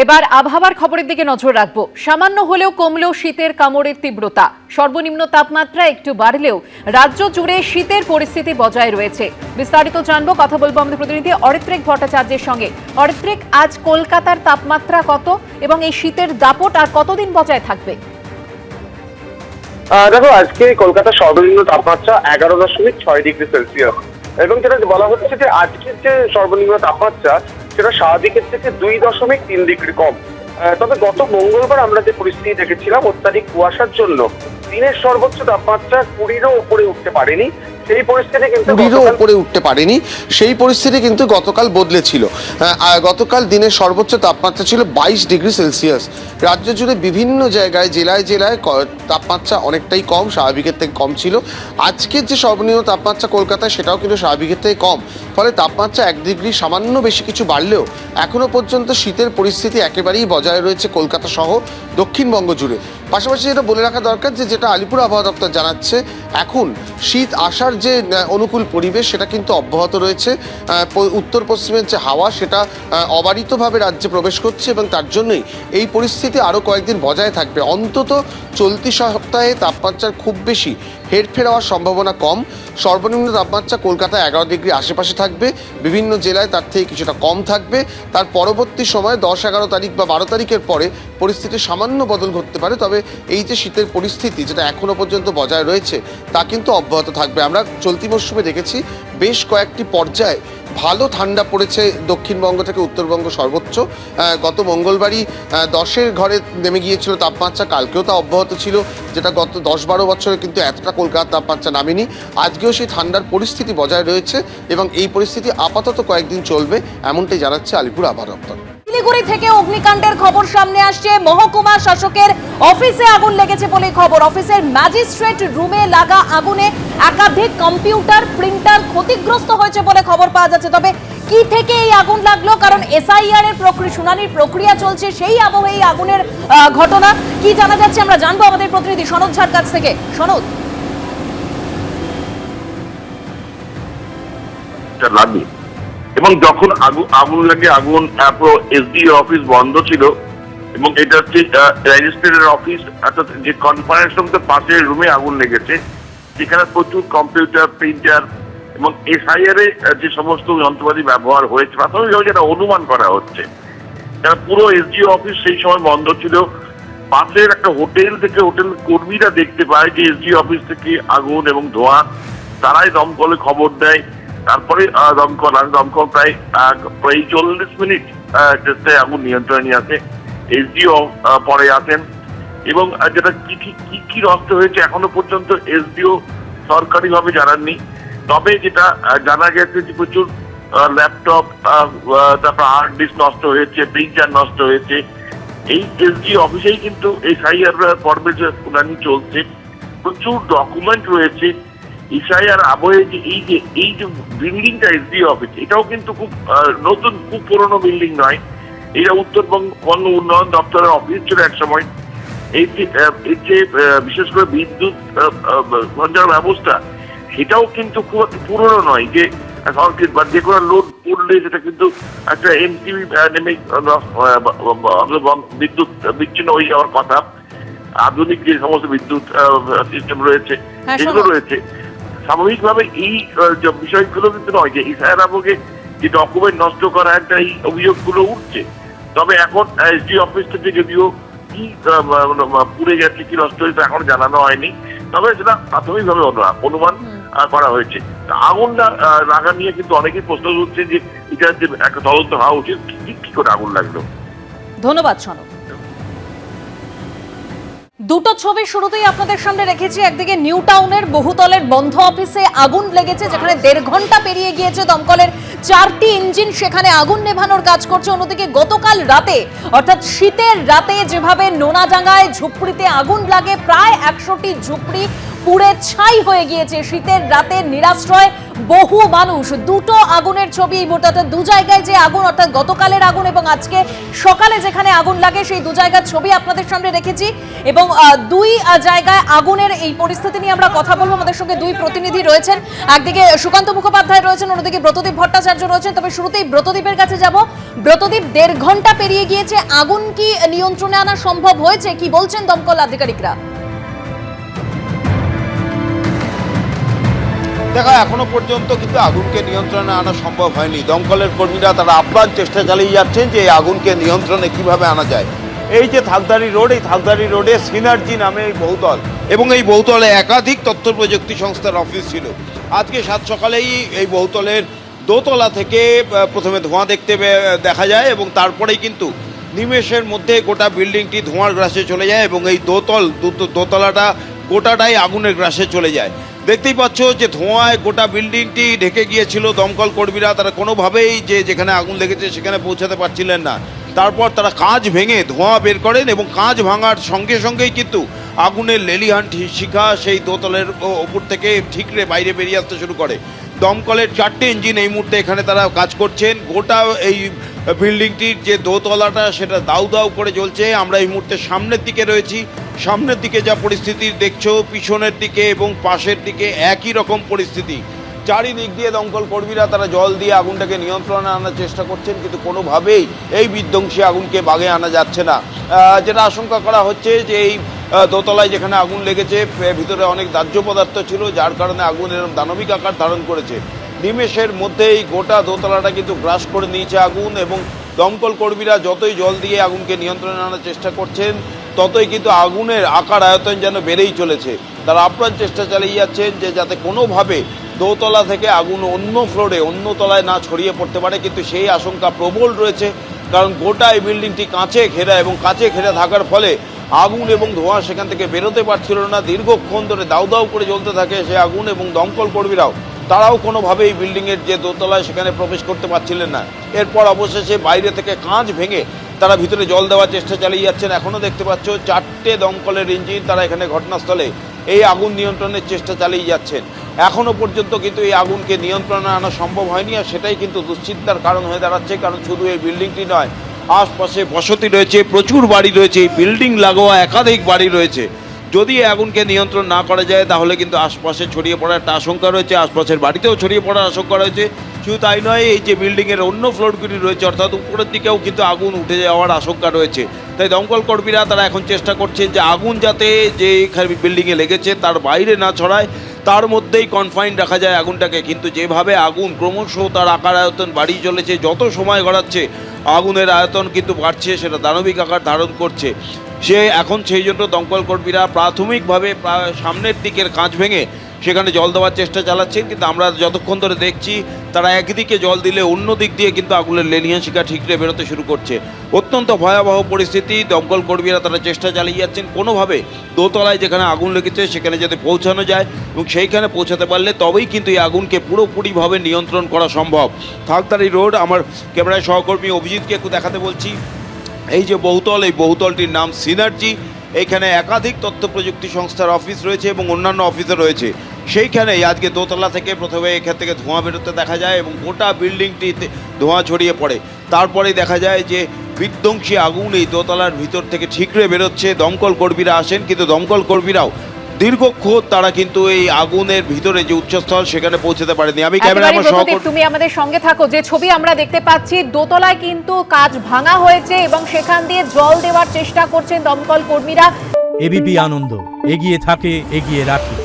এবার আবহাওয়ার খবরের দিকে নজর রাখবো। সামান্য হলেও কমলেও শীতের কামড়ের তীব্রতা, সর্বনিম্ন তাপমাত্রা একটু বাড়লেও রাজ্য জুড়ে শীতের পরিস্থিতি বজায় রয়েছে। বিস্তারিত জানবো, কথা বলবো আমাদের প্রতিনিধি অরিত্রিক ভট্টাচার্যের সঙ্গে। অরিত্রিক, আজ কলকাতার তাপমাত্রা কত এবং এই শীতের দাপট আর কতদিন বজায় থাকবে? দেখো, আজকে কলকাতার সর্বনিম্ন তাপমাত্রা 11.6 ডিগ্রি সেলসিয়াস এবং যেটা বলা হচ্ছে যে আজকের যে সর্বনিম্ন তাপমাত্রা সেটা স্বাভাবিকের থেকে 2.3 ডিগ্রি কম। তবে গত মঙ্গলবার আমরা যে পরিস্থিতি দেখেছিলাম, অত্যাধিক কুয়াশার জন্য দিনের সর্বোচ্চ তাপমাত্রা 20-এরও উপরে উঠতে পারেনি। সেই পরিস্থিতি কিন্তু গতকাল বদলেছিল। গতকাল দিনের সর্বোচ্চ তাপমাত্রা ছিল 22 ডিগ্রি সেলসিয়াস। রাজ্য জুড়ে বিভিন্ন জায়গায় জেলায় জেলায় তাপমাত্রা অনেকটাই কম, স্বাভাবিকের থেকে কম ছিল। আজকের যে সর্বনিম্ন তাপমাত্রা কলকাতায় সেটাও কিন্তু স্বাভাবিকের থেকে কম, ফলে তাপমাত্রা 1 ডিগ্রি সামান্য বেশি কিছু বাড়লেও এখনো পর্যন্ত শীতের পরিস্থিতি একেবারেই বজায় রয়েছে কলকাতা সহ দক্ষিণবঙ্গ জুড়ে। পাশাপাশি যেটা বলে রাখা দরকার যেটা আলিপুর আবহাওয়া দপ্তর জানাচ্ছে, এখন শীত আসার যে অনুকূল পরিবেশ সেটা কিন্তু অব্যাহত রয়েছে। উত্তর পশ্চিমের যে হাওয়া সেটা অবারিতভাবে রাজ্যে প্রবেশ করছে এবং তার জন্যই এই পরিস্থিতি আরও কয়েকদিন বজায় থাকবে। অন্তত চলতি সপ্তাহে তাপমাত্রার খুব বেশি হেরফের হওয়ার সম্ভাবনা কম। সর্বনিম্ন তাপমাত্রা কলকাতায় 11 ডিগ্রি আশেপাশে থাকবে, বিভিন্ন জেলায় তার থেকে কিছুটা কম থাকবে। তার পরবর্তী সময় 10-11 তারিখ বা 12 তারিখের পরে পরিস্থিতি সামান্য বদল ঘটতে পারে। তবে এই যে শীতের পরিস্থিতি যেটা এখনও পর্যন্ত বজায় রয়েছে তা কিন্তু অব্যাহত থাকবে। আমরা চলতি মরশুমে দেখেছি বেশ কয়েকটি পর্যায়ে ভালো ঠান্ডা পড়েছে দক্ষিণবঙ্গ থেকে উত্তরবঙ্গ সর্বোচ্চ। গত মঙ্গলবারই 10-এর ঘরে নেমে গিয়েছিল তাপমাত্রা, কালকেও তা অব্যাহত ছিল, যেটা গত 10-12 বছরে কিন্তু এতটা কলকাতার তাপমাত্রা নামেনি। আজকেও সেই ঠান্ডার পরিস্থিতি বজায় রয়েছে এবং এই পরিস্থিতি আপাতত কয়েকদিন চলবে, এমনটাই জানাচ্ছে আলিপুর আবহাওয়া দপ্তর। শিলিগুড়ি থেকে অগ্নিকাণ্ডের খবর সামনে আসছে। মহকুমা শাসকের অফিসে আগুন লেগেছে বলে খবর। অফিসের ম্যাজিস্ট্রেট রুমে লাগা আগুনে একাধিক কম্পিউটার প্রিন্টার ক্ষতিগ্রস্ত হয়েছে বলে খবর পাওয়া যাচ্ছে। তবে কি থেকে এই আগুন লাগলো, কারণ এসআইআর এর শুনানির প্রক্রিয়া চলছে, সেই আবহে এই আগুনের ঘটনা কি জানা যাচ্ছে আমরা জানবো আমাদের প্রতিনিধি সনদ ঝার কাছ থেকে। সনদ, এবং যখন আগুন লাগে, আগুন এসডি অফিস বন্ধ ছিল এবং এটা হচ্ছে রেজিস্ট্রেটের অফিস, অর্থাৎ যে কনফারেন্স রুমের পাশের রুমে আগুন লেগেছে, যেখানে প্রচুর কম্পিউটার প্রিন্টার এবং এসআইআর এ যে সমস্ত যন্ত্রপাতি ব্যবহার হয়েছে প্রাথমিকভাবে যেটা অনুমান করা হচ্ছে, কারণ পুরো এসডিও অফিস সেই সময় বন্ধ ছিল। পাশের একটা হোটেল থেকে হোটেল কর্মীরা দেখতে পায় যে এসডিও অফিস থেকে আগুন এবং ধোঁয়া, তারাই দমকলে খবর দেয়। তারপরে দমকল প্রায় 40 মিনিট চেষ্টায় আগুন নিয়ন্ত্রণে নিয়ে আসে। এসডিও পরে আসেন এবং যেটা কি নষ্ট হয়েছে এখনো পর্যন্ত এসডিও সরকারিভাবে জানাননি। তবে যেটা জানা গেছে যে প্রচুর ল্যাপটপ, তারপর হার্ড ডিস্ক নষ্ট হয়েছে, প্রিন্টার নষ্ট হয়েছে। এই এসডিও অফিসেই কিন্তু এসআইআর পর্বের যে শুনানি চলছে, প্রচুর ডকুমেন্ট রয়েছে। এসআইআর আবহে এই যে বিল্ডিংটা এসডিও অফিস, এটাও কিন্তু খুব নতুন, খুব পুরনো বিল্ডিং নয়। এটা উত্তরবঙ্গ উন্নয়ন দপ্তরের অফিস ছিল এক সময়। এই যে বিশেষ করে বিদ্যুৎ সঞ্চার ব্যবস্থা, সেটাও কিন্তু খুব পুরনো নয় যে যে কোনো লোড পড়লে সেটা কিন্তু একটা এমসিবি নেমে বিদ্যুৎ বিচ্ছিন্ন হয়ে যাওয়ার কথা। আধুনিক যে সমস্ত বিদ্যুৎ সিস্টেম রয়েছে এগুলো রয়েছে, স্বাভাবিকভাবে এই বিষয়গুলো কিন্তু নয় যে এসআইআর আবহে যে ডকুমেন্ট নষ্ট করা, একটা এই অভিযোগগুলো উঠছে। তবে এখন এসডি অফিস থেকে যদিও কি পুড়ে গেছে কি নষ্ট হয়েছে এখন জানানো হয়নি, তবে সেটা প্রাথমিকভাবে অনুমান করা হয়েছে। আগুনটা লাগা নিয়ে কিন্তু অনেকেই প্রশ্ন তুলছে যে এটা যে একটা তদন্ত হওয়া উচিত, কি করে আগুন লাগলো। ধন্যবাদ সনদ। দুটো ছবি শুরুতেই আপনাদের সামনে রেখেছি। একদিকে নিউ টাউনের বহুতলের বন্ধ অফিসে আগুন লেগেছে, যেখানে 1.5 ঘন্টা পেরিয়ে গিয়েছে, দমকলের 4টি ইঞ্জিন সেখানে আগুন নেভানোর কাজ করছে। অন্যদিকে গতকাল রাতে, অর্থাৎ শীতের রাতে যেভাবে নোনাডাঙ্গায় ঝুপড়িতে আগুন লাগে, প্রায় 100টি ঝুপড়ি পুড়ে ছাই হয়ে গিয়েছে। শীতের রাতে নিরাশ্রয় বহু মানুষ। দুটো আগুনের ছবি এই মুহূর্তে, অর্থাৎ দু জায়গায় যে আগুন, অর্থাৎ গতকালের আগুন এবং আজকে সকালে যেখানে আগুন লাগে সেই দু জায়গার ছবি আপনাদের সামনে রেখেছি। এবং দুই জায়গায় আগুনের এই পরিস্থিতি নিয়ে আমরা কথা বলবো। আমাদের সঙ্গে দুই প্রতিনিধি রয়েছেন, একদিকে সুকান্ত মুখোপাধ্যায় রয়েছেন, অন্যদিকে ব্রতদীপ ভট্টাচার্য রয়েছেন। তবে শুরুতেই ব্রতদীপের কাছে যাব। ব্রতদীপ, 1.5 ঘন্টা পেরিয়ে গিয়েছে, আগুন কি নিয়ন্ত্রণে আনা সম্ভব হয়েছে? কি বলছেন দমকল আধিকারিকরা? দেখো, এখনো পর্যন্ত কিন্তু আগুনকে নিয়ন্ত্রণে আনা সম্ভব হয়নি। দমকলের কর্মীরা তারা আপ্রাণ চেষ্টা চালিয়ে যাচ্ছেন যে এই আগুনকে নিয়ন্ত্রণে কিভাবে আনা যায়। এই যে থাকদারি রোড, এই থাকদারি রোডে সিনার্জি নামে এই বহুতল, এবং এই বহুতলে একাধিক তথ্য প্রযুক্তি সংস্থার অফিস ছিল। আজকে সাত সকালেই এই বহুতলের দোতলা থেকে প্রথমে ধোঁয়া দেখা যায় এবং তারপরেই কিন্তু নিমেষের মধ্যে গোটা বিল্ডিংটি ধোঁয়ার গ্রাসে চলে যায় এবং এই দোতলাটা গোটাটাই আগুনের গ্রাসে চলে যায়। দেখতেই পাচ্ছ যে ধোঁয়ায় গোটা বিল্ডিংটি ঢেকে গিয়েছিল। দমকল কর্মীরা তারা কোনোভাবেই যেখানে আগুন লেগেছে সেখানে পৌঁছাতে পারছিলেন না। তারপর তারা কাঁচ ভেঙে ধোঁয়া বের করেন এবং কাঁচ ভাঙার সঙ্গে সঙ্গেই কিন্তু আগুনের লেলিহান শিখা সেই দোতলের ওপর থেকে ঠিকরে বাইরে বেরিয়ে আসতে শুরু করে। দমকলের 4টে ইঞ্জিন এই মুহূর্তে এখানে তারা কাজ করছেন। গোটা এই বিল্ডিংটির যে দোতলাটা সেটা দাউ দাউ করে জ্বলছে। আমরা এই মুহূর্তে সামনের দিকে রয়েছি। সামনের দিকে যা পরিস্থিতি দেখছো, পিছনের দিকে এবং পাশের দিকে একই রকম পরিস্থিতি। চারিদিক দিয়ে দমকল কর্মীরা তারা জল দিয়ে আগুনটাকে নিয়ন্ত্রণে আনার চেষ্টা করছেন, কিন্তু কোনোভাবেই এই বিধ্বংসী আগুনকে বাগে আনা যাচ্ছে না। যেটা আশঙ্কা করা হচ্ছে যে এই দোতলায় যেখানে আগুন লেগেছে ভিতরে অনেক দাহ্য পদার্থ ছিল, যার কারণে আগুন এরকম দানবিক আকার ধারণ করেছে। নিমেষের মধ্যেই গোটা দোতলাটা কিন্তু গ্রাস করে নিয়েছে আগুন এবং দমকল কর্মীরা যতই জল দিয়ে আগুনকে নিয়ন্ত্রণে আনার চেষ্টা করছেন ততই কিন্তু আগুনের আকার আয়তন যেন বেড়েই চলেছে। তারা আপ্রাণ চেষ্টা চালিয়ে যাচ্ছেন যে যাতে কোনোভাবে দোতলা থেকে আগুন অন্য ফ্লোরে, অন্য তলায় না ছড়িয়ে পড়তে পারে, কিন্তু সেই আশঙ্কা প্রবল রয়েছে। কারণ গোটা এই বিল্ডিংটি কাঁচে ঘেরা এবং কাঁচে ঘেরা থাকার ফলে আগুন এবং ধোঁয়া সেখান থেকে বেরোতে পারছিল না। দীর্ঘক্ষণ ধরে দাউ দাউ করে জ্বলতে থাকে সে আগুন এবং দমকল কর্মীরাও তারাও কোনোভাবেই বিল্ডিংয়ের যে দোতলায় সেখানে প্রবেশ করতে পারছিলেন না। এরপর অবশেষে বাইরে থেকে কাঁচ ভেঙে তারা ভিতরে জল দেওয়ার চেষ্টা চালিয়ে যাচ্ছেন। এখনও দেখতে পাচ্ছ 4টে দমকলের ইঞ্জিন তারা এখানে ঘটনাস্থলে এই আগুন নিয়ন্ত্রণের চেষ্টা চালিয়ে যাচ্ছেন। এখনও পর্যন্ত কিন্তু এই আগুনকে নিয়ন্ত্রণে আনা সম্ভব হয়নি, আর সেটাই কিন্তু দুশ্চিন্তার কারণ হয়ে দাঁড়াচ্ছে। কারণ শুধু এই বিল্ডিংটি নয়, আশপাশে বসতি রয়েছে, প্রচুর বাড়ি রয়েছে, এই বিল্ডিং লাগোয়া একাধিক বাড়ি রয়েছে। যদি আগুনকে নিয়ন্ত্রণ না করা যায় তাহলে কিন্তু আশপাশে ছড়িয়ে পড়ার একটা আশঙ্কা রয়েছে, আশপাশের বাড়িতেও ছড়িয়ে পড়ার আশঙ্কা রয়েছে। শুধু তাই নয়, এই যে বিল্ডিংয়ের অন্য ফ্লোরগুলি রয়েছে অর্থাৎ উপরের দিকেও কিন্তু আগুন উঠে যাওয়ার আশঙ্কা রয়েছে। তাই দমকল কর্মীরা তারা এখন চেষ্টা করছেন যে আগুন যাতে যে বিল্ডিংয়ে লেগেছে তার বাইরে না ছড়ায়, তার মধ্যেই কনফাইন রাখা যায় আগুনটাকে। কিন্তু যেভাবে আগুন ক্রমশ তার আকার আয়তন বাড়িয়ে চলেছে, যত সময় গড়াচ্ছে আগুনের আয়তন কিন্তু বাড়ছে, সেটা দানবিক আকার ধারণ করছে। এখন সেই জন্য দমকল কর্মীরা প্রাথমিকভাবে সামনের দিকের কাঁচ ভেঙে সেখানে জল দেওয়ার চেষ্টা চালাচ্ছেন। কিন্তু আমরা যতক্ষণ ধরে দেখছি তারা একদিকে জল দিলে অন্য দিক দিয়ে কিন্তু আগুনের লেলিহান শিখা ঠিকরে বেরোতে শুরু করছে। অত্যন্ত ভয়াবহ পরিস্থিতি। দমকল কর্মীরা তারা চেষ্টা চালিয়ে যাচ্ছেন কোনোভাবে দোতলায় যেখানে আগুন লেগেছে সেখানে যাতে পৌঁছানো যায় এবং সেইখানে পৌঁছাতে পারলে তবেই কিন্তু এই আগুনকে পুরোপুরিভাবে নিয়ন্ত্রণ করা সম্ভব। থাকদারি রোড, আমার ক্যামেরায় সহকর্মী অভিজিৎকে একটু দেখাতে বলছি। এই যে বহুতল, এই বহুতলটির নাম সিনার্জি। এইখানে একাধিক তথ্য প্রযুক্তি সংস্থার অফিস রয়েছে এবং অন্যান্য অফিসও রয়েছে। সেইখানেই আজকে দোতলা থেকে প্রথমে এখান থেকে ধোঁয়া বেরোতে দেখা যায় এবং গোটা বিল্ডিংটিতে ধোঁয়া ছড়িয়ে পড়ে। তারপরেই দেখা যায় যে বিধ্বংসী আগুন এই দোতলার ভিতর থেকে ঠিকরে বেরোচ্ছে। দমকল কর্মীরা আসেন, কিন্তু দমকল কর্মীরাও দীর্ঘক্ষণ তারা কিন্তু এই আগুনের ভিতরে যে উচ্চস্থল সেখানে পৌঁছতে পারেনি। আমি ক্যামেরাম্যান সহকর্মী, তুমি আমাদের সঙ্গে থাকো। যে ছবি আমরা দেখতে পাচ্ছি, দোতলায় কিন্তু কাঁচ ভাঙা হয়েছে এবং সেখান দিয়ে জল দেওয়ার চেষ্টা করছেন দমকল কর্মীরা। এবিপি আনন্দ, এগিয়ে থাকে, এগিয়ে রাখে।